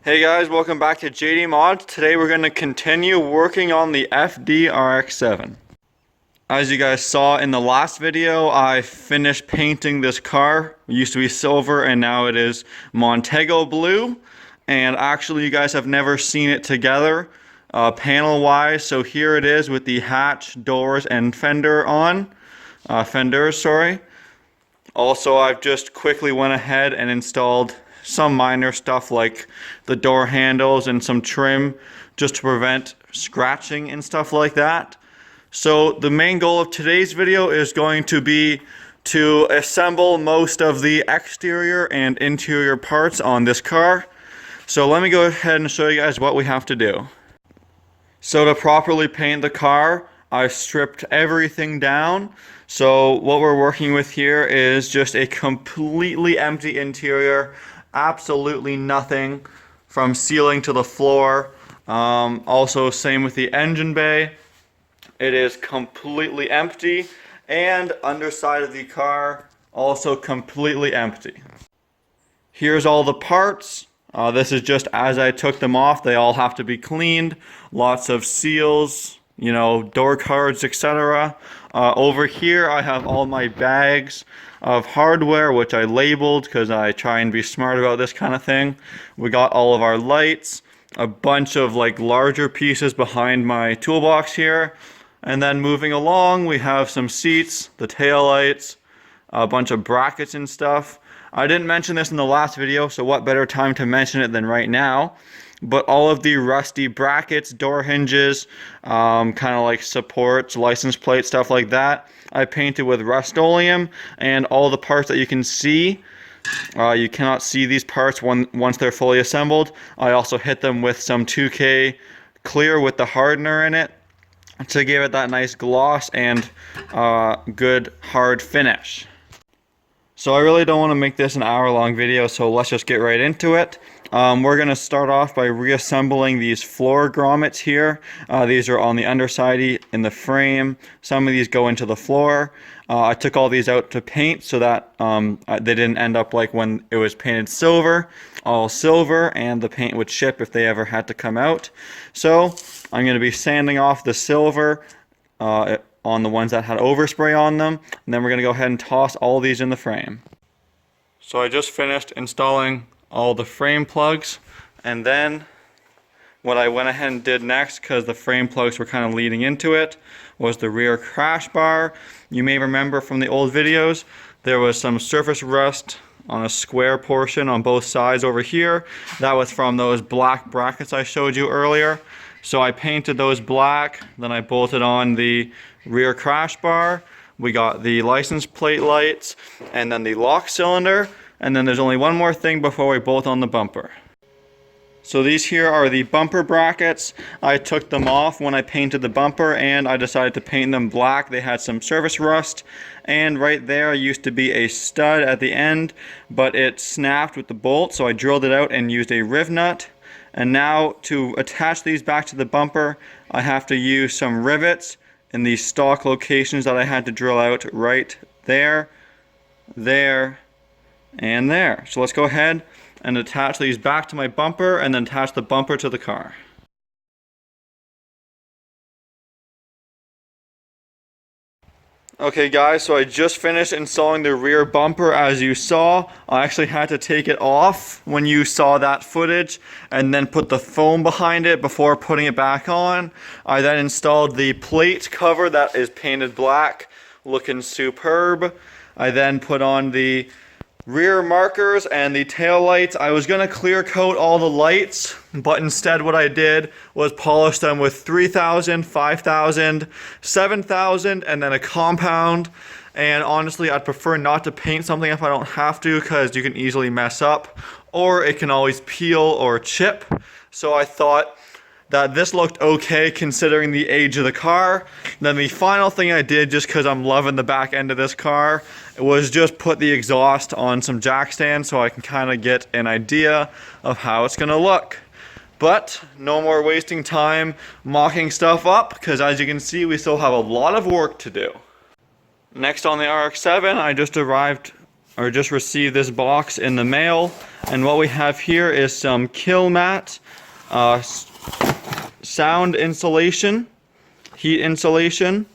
Hey guys, welcome back to JD Mods. Today we're going to continue working on the FD RX7. As you guys saw in the last video, I finished painting this car. It used to be silver and now it is Montego blue. And actually you guys have never seen it together panel wise. So here it is with the hatch, doors, and fenders. Also, I've just quickly went ahead and installed some minor stuff like the door handles and some trim just to prevent scratching and stuff like that. So the main goal of today's video is going to be to assemble most of the exterior and interior parts on this car. So let me go ahead and show you guys what we have to do. So to properly paint the car, I stripped everything down. So what we're working with here is just a completely empty interior. Absolutely nothing from ceiling to the floor. Also same with the engine bay. It is completely empty, and underside of the car also completely empty. Here's all the parts. This is just as I took them off. They all have to be cleaned. Lots of seals, you know, door cards, etc. Over here I have all my bags of hardware, which I labeled because I try and be smart about this kind of thing. We got all of our lights, a bunch of like larger pieces behind my toolbox here, and then moving along we have some seats, the tail lights, a bunch of brackets and stuff. I didn't mention this in the last video, so what better time to mention it than right now. But all of the rusty brackets, door hinges, kind of like supports, license plate, stuff like that, I painted with Rust-Oleum. And all the parts that you can see, you cannot see these parts once they're fully assembled. I also hit them with some 2K clear with the hardener in it to give it that nice gloss and good hard finish. So I really don't want to make this an hour-long video, so let's just get right into it. We're going to start off by reassembling these floor grommets here. These are on the underside in the frame. Some of these go into the floor. I took all these out to paint so that they didn't end up like when it was painted silver, all silver, and the paint would chip if they ever had to come out. So I'm going to be sanding off the silver on the ones that had overspray on them, and then we're going to go ahead and toss all these in the frame. So I just finished installing all the frame plugs, and then what I went ahead and did next, because the frame plugs were kind of leading into it, was the rear crash bar. You may remember from the old videos there was some surface rust on a square portion on both sides over here. That was from those black brackets I showed you earlier. So I painted those black, then I bolted on the rear crash bar. We got the license plate lights, and then the lock cylinder, and then there's only one more thing before we bolt on the bumper. So these here are the bumper brackets. I took them off when I painted the bumper, and I decided to paint them black. They had some surface rust, and right there used to be a stud at the end, but it snapped with the bolt, so I drilled it out and used a riv nut. And now to attach these back to the bumper, I have to use some rivets in the stock locations that I had to drill out right there, there, and there. So let's go ahead and attach these back to my bumper and then attach the bumper to the car. Okay guys, so I just finished installing the rear bumper. As you saw, I actually had to take it off when you saw that footage and then put the foam behind it before putting it back on. I then installed the plate cover that is painted black, looking superb. I then put on the rear markers and the tail lights. I was going to clear coat all the lights, but instead what I did was polish them with 3000, 5000, 7000, and then a compound. And honestly, I'd prefer not to paint something if I don't have to, because you can easily mess up, or it can always peel or chip. So I thought that this looked okay considering the age of the car. Then the final thing I did, just because I'm loving the back end of this car, was just put the exhaust on some jack stands so I can kind of get an idea of how it's going to look. But no more wasting time mocking stuff up, because as you can see, we still have a lot of work to do. Next on the RX7, I just arrived or just received this box in the mail, and what we have here is some kill mat, sound insulation, heat insulation.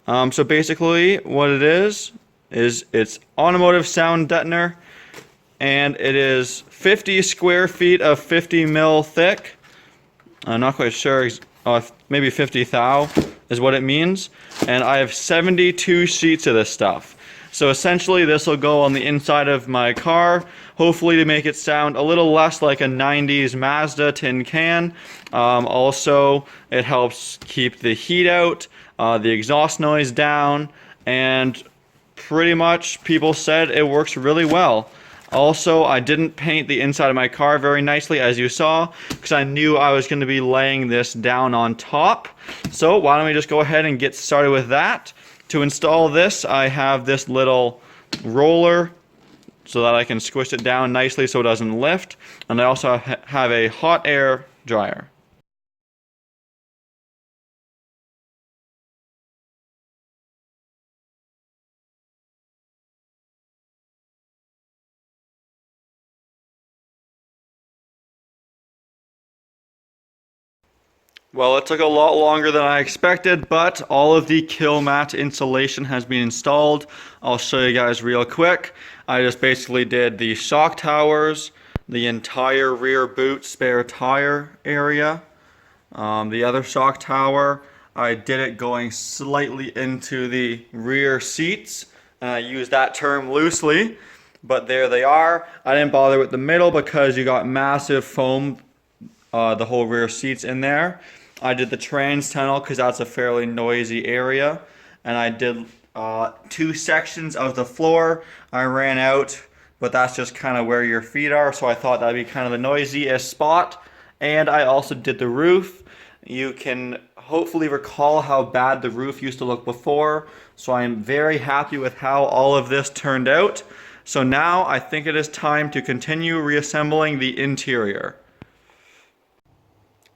So basically what it is it's automotive sound deadener, and it is 50 square feet of 50 mil thick. I'm not quite sure, maybe 50 thou is what it means. And I have 72 sheets of this stuff. So essentially this will go on the inside of my car, hopefully to make it sound a little less like a 90s Mazda tin can. Also, it helps keep the heat out, the exhaust noise down, and pretty much people said it works really well. Also, I didn't paint the inside of my car very nicely, as you saw, because I knew I was going to be laying this down on top. So why don't we just go ahead and get started with that. To install this, I have this little roller so that I can squish it down nicely so it doesn't lift. And I also have a hot air dryer. Well, it took a lot longer than I expected, but all of the kill mat insulation has been installed. I'll show you guys real quick. I just basically did the shock towers, the entire rear boot spare tire area, the other shock tower. I did it going slightly into the rear seats, and I use that term loosely, but there they are. I didn't bother with the middle because you got massive foam, the whole rear seats in there. I did the trans tunnel because that's a fairly noisy area, and I did 2 sections of the floor. I ran out, but that's just kind of where your feet are, so I thought that'd be kind of the noisiest spot. And I also did the roof. You can hopefully recall how bad the roof used to look before, so I am very happy with how all of this turned out. So now I think it is time to continue reassembling the interior.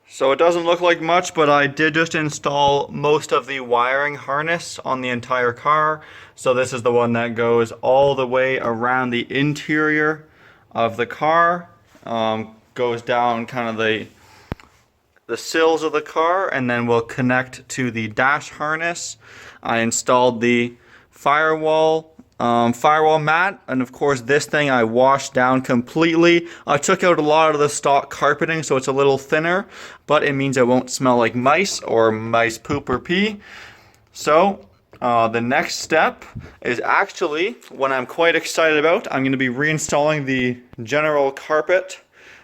So it doesn't look like much, but I did just install most of the wiring harness on the entire car. So this is the one that goes all the way around the interior of the car, goes down kind of the sills of the car, and then will connect to the dash harness. I installed the firewall mat, and of course this thing I washed down completely. I took out a lot of the stock carpeting so it's a little thinner, but it means it won't smell like mice or mice poop or pee. So the next step is actually what I'm quite excited about. I'm going to be reinstalling the general carpet.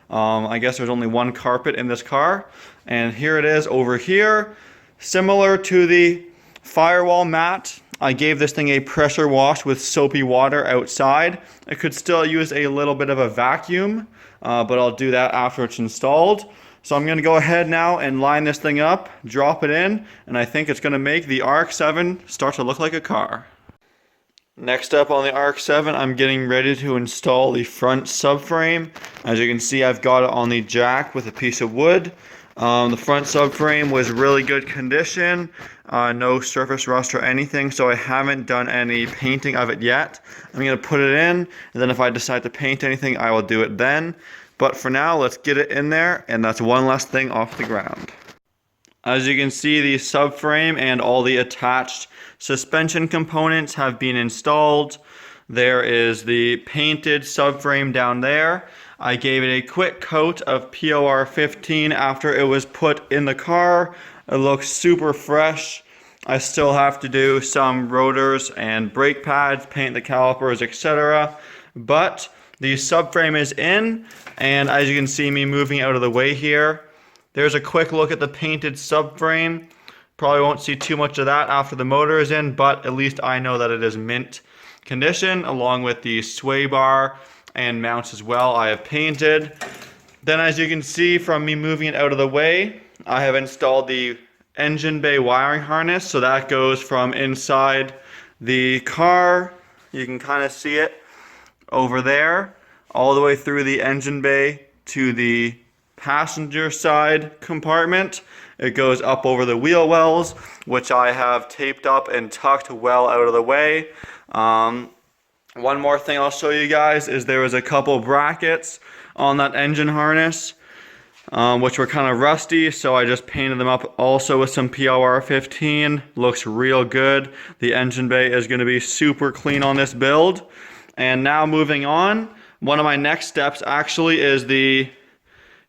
I guess there's only one carpet in this car, and here it is over here. Similar to the firewall mat, I gave this thing a pressure wash with soapy water outside. It could still use a little bit of a vacuum, but I'll do that after it's installed. So I'm going to go ahead now and line this thing up, drop it in, and I think it's going to make the RX7 start to look like a car. Next up on the RX7, I'm getting ready to install the front subframe. As you can see, I've got it on the jack with a piece of wood. The front subframe was really good condition, no surface rust or anything, so I haven't done any painting of it yet. I'm going to put it in, and then if I decide to paint anything, I will do it then. But for now, let's get it in there, and that's one less thing off the ground. As you can see, the subframe and all the attached suspension components have been installed. There is the painted subframe down there. I gave it a quick coat of POR 15 after it was put in the car. It looks super fresh. I still have to do some rotors and brake pads, paint the calipers, etc. But the subframe is in, and as you can see me moving out of the way here, there's a quick look at the painted subframe. Probably won't see too much of that after the motor is in, but at least I know that it is mint condition, along with the sway bar and mounts as well I have painted. Then as you can see from me moving it out of the way, I have installed the engine bay wiring harness, so that goes from inside the car, you can kind of see it over there, all the way through the engine bay to the passenger side compartment. It goes up over the wheel wells, which I have taped up and tucked well out of the way. One more thing I'll show you guys is there was a couple brackets on that engine harness, which were kind of rusty, so I just painted them up also with some PLR15. Looks real good. The engine bay is going to be super clean on this build. And now moving on, one of my next steps actually is the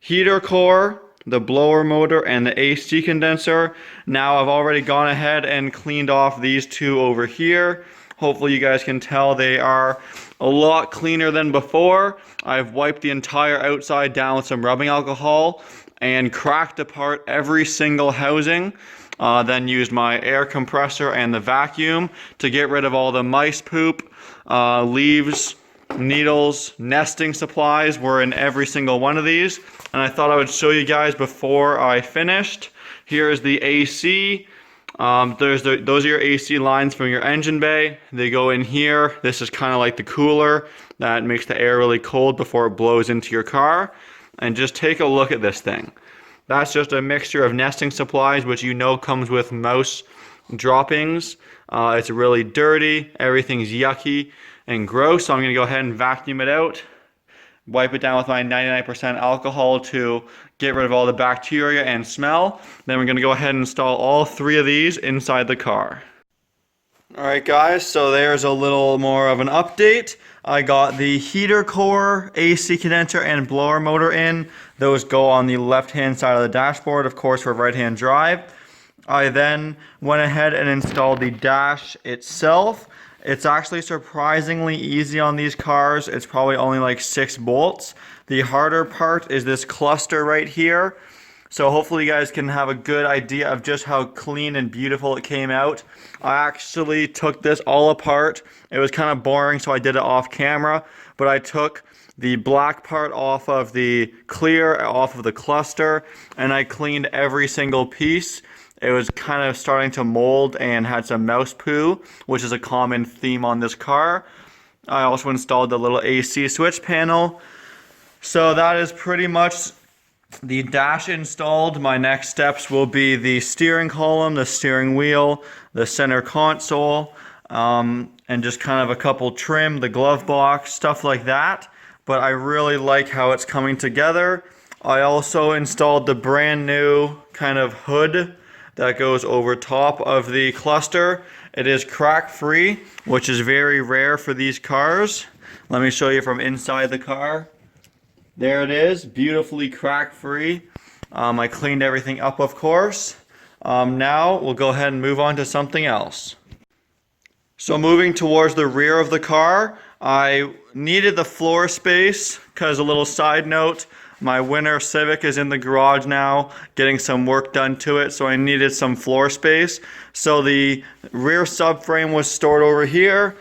heater core, the blower motor, and the AC condenser. Now I've already gone ahead and cleaned off these two over here. Hopefully you guys can tell they are a lot cleaner than before. I've wiped the entire outside down with some rubbing alcohol and cracked apart every single housing. Then used my air compressor and the vacuum to get rid of all the mice poop, leaves, needles, nesting supplies were in every single one of these. And I thought I would show you guys before I finished. Here is the AC. Those are your AC lines from your engine bay. They go in here. This is kind of like the cooler that makes the air really cold before it blows into your car. And just take a look at this thing. That's just a mixture of nesting supplies, which you know comes with mouse droppings. It's really dirty. Everything's yucky and gross. So I'm going to go ahead and vacuum it out. Wipe it down with my 99% alcohol to get rid of all the bacteria and smell. Then we're going to go ahead and install all three of these inside the car. Alright guys, so there's a little more of an update. I got the heater core, AC condenser, and blower motor in. Those go on the left hand side of the dashboard, of course, for right hand drive. I then went ahead and installed the dash itself. It's actually surprisingly easy on these cars. It's probably only like 6 bolts. The harder part is this cluster right here. So hopefully you guys can have a good idea of just how clean and beautiful it came out. I actually took this all apart. It was kind of boring, so I did it off camera. But I took the black part off of the clear, off of the cluster, and I cleaned every single piece. It was kind of starting to mold and had some mouse poo, which is a common theme on this car. I also installed the little AC switch panel. So that is pretty much the dash installed. My next steps will be the steering column, the steering wheel, the center console, and just kind of a couple trim, the glove box, stuff like that. But I really like how it's coming together. I also installed the brand new kind of hood that goes over top of the cluster. It is crack free, which is very rare for these cars. Let me show you from inside the car. There it is, beautifully crack free. I cleaned everything up, of course. Now we'll go ahead and move on to something else. So moving towards the rear of the car, I needed the floor space because, a little side note, my winter Civic is in the garage now, getting some work done to it, so I needed some floor space. So the rear subframe was stored over here.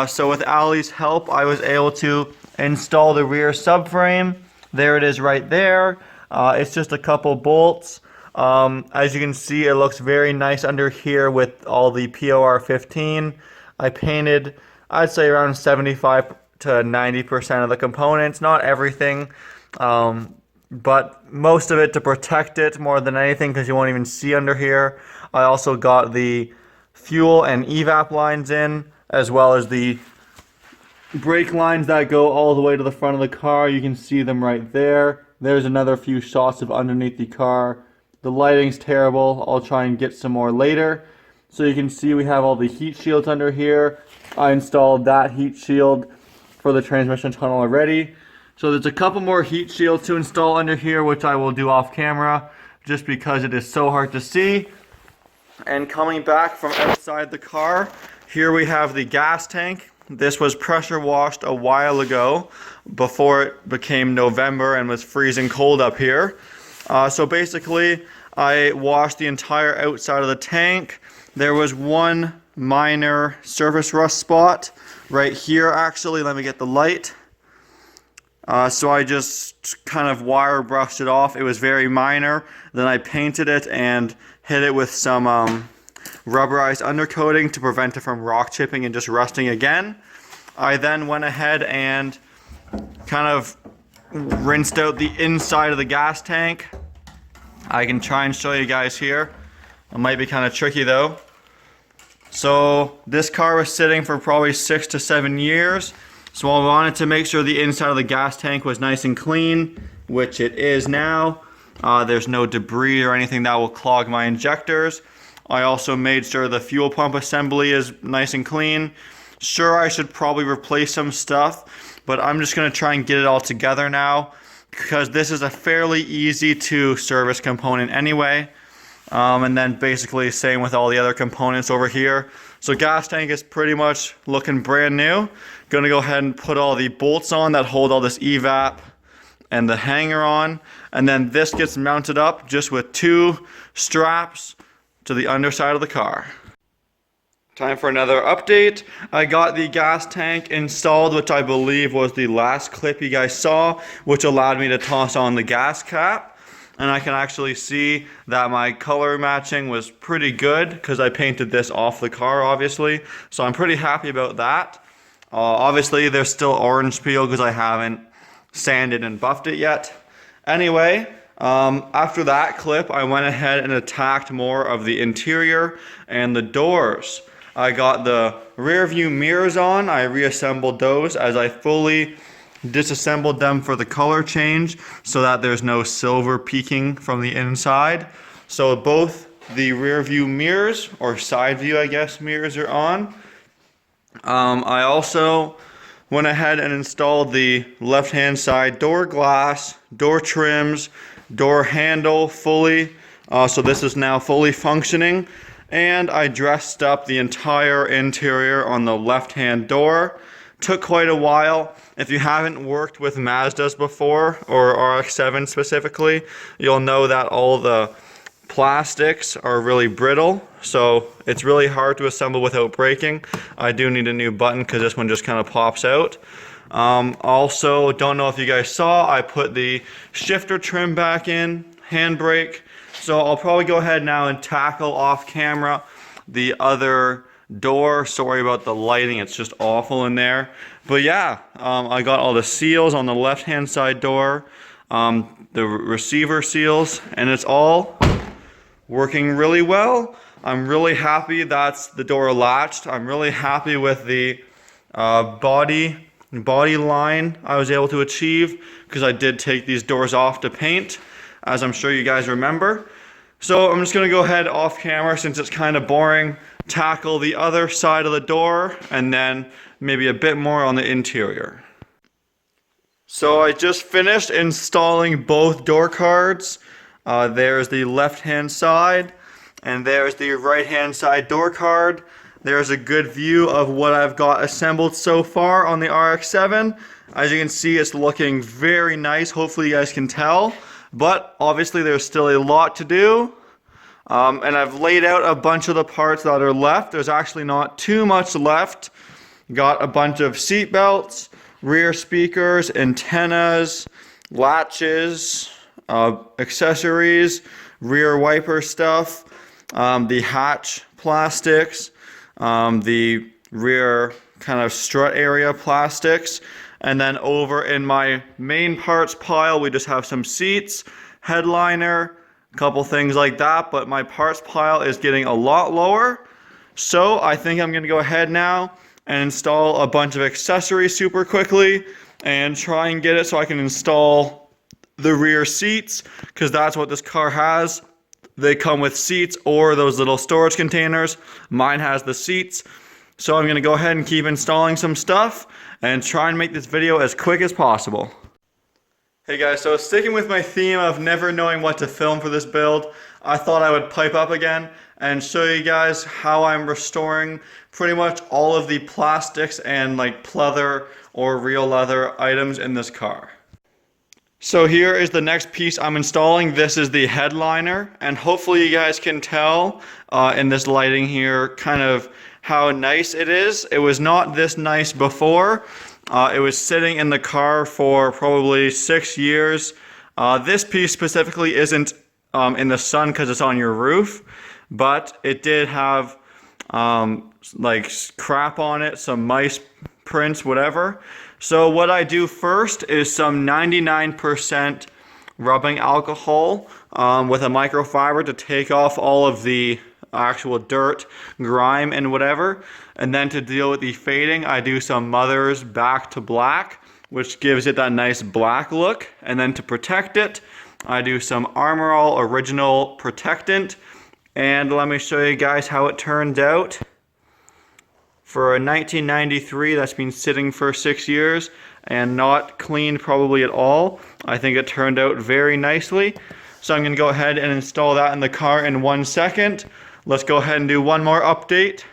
So with Ali's help, I was able to install the rear subframe. There it is right there. It's just a couple bolts. As you can see, it looks very nice under here with all the POR15. I painted, I'd say, around 75 to 90% of the components, not everything. But most of it to protect it more than anything, because you won't even see under here. I also got the fuel and evap lines in, as well as the brake lines that go all the way to the front of the car. You can see them right there. There's another few shots of underneath the car. The lighting's terrible. I'll try and get some more later. So you can see we have all the heat shields under here. I installed that heat shield for the transmission tunnel already. So there's a couple more heat shields to install under here, which I will do off camera, just because it is so hard to see. And coming back from outside the car, here we have the gas tank. This was pressure washed a while ago, before it became November and was freezing cold up here. So basically, I washed the entire outside of the tank. There was one minor surface rust spot right here, actually. Let me get the light. So I just kind of wire brushed it off. It was very minor. Then I painted it and hit it with some rubberized undercoating to prevent it from rock chipping and just rusting again. I then went ahead and kind of rinsed out the inside of the gas tank. I can try and show you guys here. It might be kind of tricky though. So this car was sitting for probably 6 to 7 years. So I wanted to make sure the inside of the gas tank was nice and clean, which it is now. There's no debris or anything that will clog my injectors. I also made sure the fuel pump assembly is nice and clean. Sure, I should probably replace some stuff, but I'm just going to try and get it all together now because this is a fairly easy to service component anyway. And then basically same with all the other components over here. So gas tank is pretty much looking brand new. Gonna go ahead and put all the bolts on that hold all this evap and the hanger on. And then this gets mounted up just with 2 straps to the underside of the car. Time for another update. I got the gas tank installed, which I believe was the last clip you guys saw, which allowed me to toss on the gas cap. And I can actually see that my color matching was pretty good because I painted this off the car, obviously. So I'm pretty happy about that. Obviously, there's still orange peel because I haven't sanded and buffed it yet. Anyway, after that clip, I went ahead and attacked more of the interior and the doors. I got the rear view mirrors on. I reassembled those as I fully disassembled them for the color change so that there's no silver peeking from the inside. So both the rear view mirrors, or side view I guess mirrors, are on. I also went ahead and installed the left hand side door glass, door trims, door handle fully. So this is now fully functioning. And I dressed up the entire interior on the left hand door. Took quite a while. If you haven't worked with Mazdas before, or RX7 specifically, you'll know that all the plastics are really brittle, so it's really hard to assemble without breaking. I do need a new button because this one just kind of pops out. Also, don't know if you guys saw, I put the shifter trim back in, handbrake. So I'll probably go ahead now and tackle off camera the other door. Sorry about the lighting, it's just awful in there. But yeah, I got all the seals on the left hand side door, the receiver seals, and it's all working really well. I'm really happy that's the door latched. I'm really happy with the body line I was able to achieve because I did take these doors off to paint, as I'm sure you guys remember. So I'm just going to go ahead off camera, since it's kind of boring, tackle the other side of the door and then maybe a bit more on the interior. So I just finished installing both door cards. There's the left hand side and there's the right hand side door card. There's a good view of what I've got assembled so far on the RX7. As you can see, it's looking very nice. Hopefully you guys can tell. But obviously there's still a lot to do. And I've laid out a bunch of the parts that are left. There's actually not too much left. Got a bunch of seat belts, rear speakers, antennas, latches, accessories, rear wiper stuff, the hatch plastics, the rear kind of strut area plastics. And then over in my main parts pile, we just have some seats, headliner, a couple things like that. But my parts pile is getting a lot lower. So I think I'm going to go ahead now and install a bunch of accessories super quickly and try and get it so I can install the rear seats, because that's what this car has. They come with seats or those little storage containers. Mine has the seats. So I'm going to go ahead and keep installing some stuff and try and make this video as quick as possible. Hey guys, so sticking with my theme of never knowing what to film for this build, I thought I would pipe up again and show you guys how I'm restoring pretty much all of the plastics and like pleather or real leather items in this car. So here is the next piece I'm installing. This is the headliner, and hopefully you guys can tell in this lighting here kind of how nice it is. It was not this nice before. It was sitting in the car for probably 6 years. This piece specifically isn't in the sun because it's on your roof, but it did have like crap on it, some mice prints, whatever. So what I do first is some 99% rubbing alcohol with a microfiber to take off all of the actual dirt, grime, and whatever. And then to deal with the fading, I do some Mother's Back to Black, which gives it that nice black look. And then to protect it, I do some Armor All Original Protectant. And let me show you guys how it turned out. For a 1993 that's been sitting for 6 years and not cleaned probably at all, I think it turned out very nicely. So I'm going to go ahead and install that in the car in 1 second. Let's go ahead and do one more update.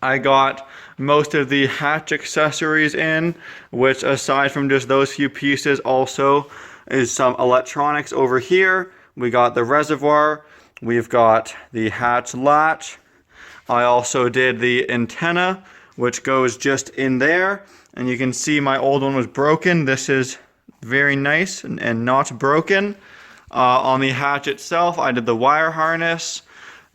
I got most of the hatch accessories in, which aside from just those few pieces also is some electronics over here. We got the reservoir, we've got the hatch latch. I also did the antenna, which goes just in there. And you can see my old one was broken. This is very nice and not broken. On the hatch itself, I did the wire harness,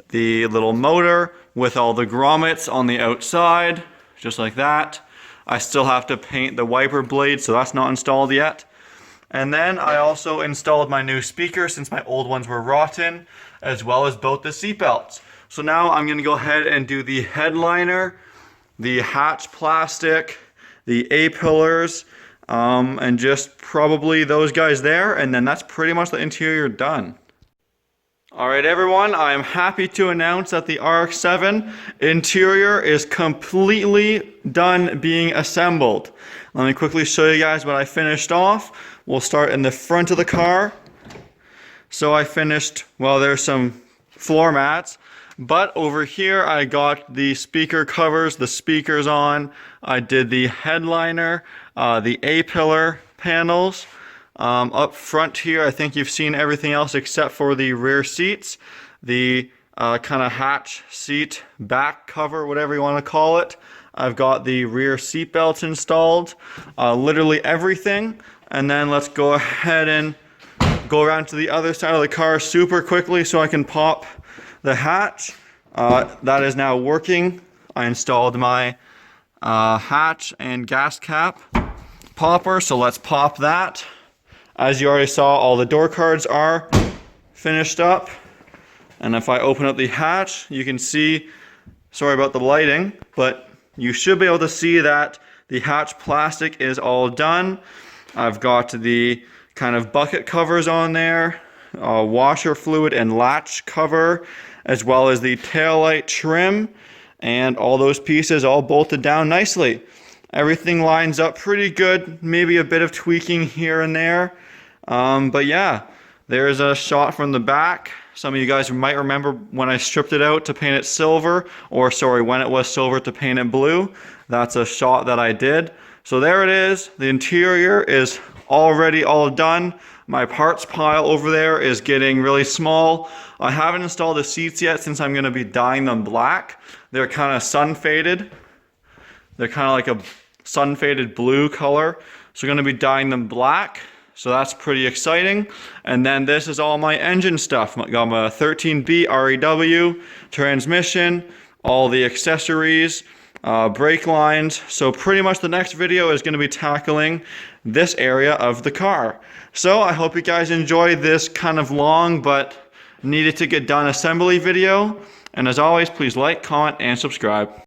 the little motor with all the grommets on the outside, just like that. I still have to paint the wiper blade, so that's not installed yet. And then I also installed my new speaker since my old ones were rotten, as well as both the seat belts. So now I'm going to go ahead and do the headliner, the hatch plastic, the A-pillars, and just probably those guys there, and then that's pretty much the interior done. Alright everyone, I am happy to announce that the RX7 interior is completely done being assembled. Let me quickly show you guys what I finished off. We'll start in the front of the car. So I finished, well, there's some floor mats. But over here I got the speaker covers, the speakers on. I did the headliner, the A-pillar panels. Up front here I think you've seen everything else except for the rear seats. The kind of hatch seat back cover, whatever you want to call it. I've got the rear seat belts installed. Literally everything. And then let's go ahead and go around to the other side of the car super quickly so I can pop the hatch. That is now working. I installed my hatch and gas cap popper, so let's pop that. As you already saw, all the door cards are finished up. And if I open up the hatch, you can see, sorry about the lighting, but you should be able to see that the hatch plastic is all done. I've got the kind of bucket covers on there, washer fluid and latch cover, as well as the taillight trim, and all those pieces all bolted down nicely. Everything lines up pretty good, maybe a bit of tweaking here and there. But yeah, there's a shot from the back. Some of you guys might remember when I stripped it out to paint it silver, or sorry, when it was silver to paint it blue. That's a shot that I did. So there it is. The interior is already all done. My parts pile over there is getting really small. I haven't installed the seats yet since I'm going to be dyeing them black. They're kind of sun faded. They're kind of like a sun faded blue color. So I'm going to be dyeing them black. So that's pretty exciting. And then this is all my engine stuff. I got my 13B REW, transmission, all the accessories, brake lines. So pretty much the next video is going to be tackling this area of the car. So I hope you guys enjoyed this kind of long but needed to get done assembly video. And as always, please like, comment, and subscribe.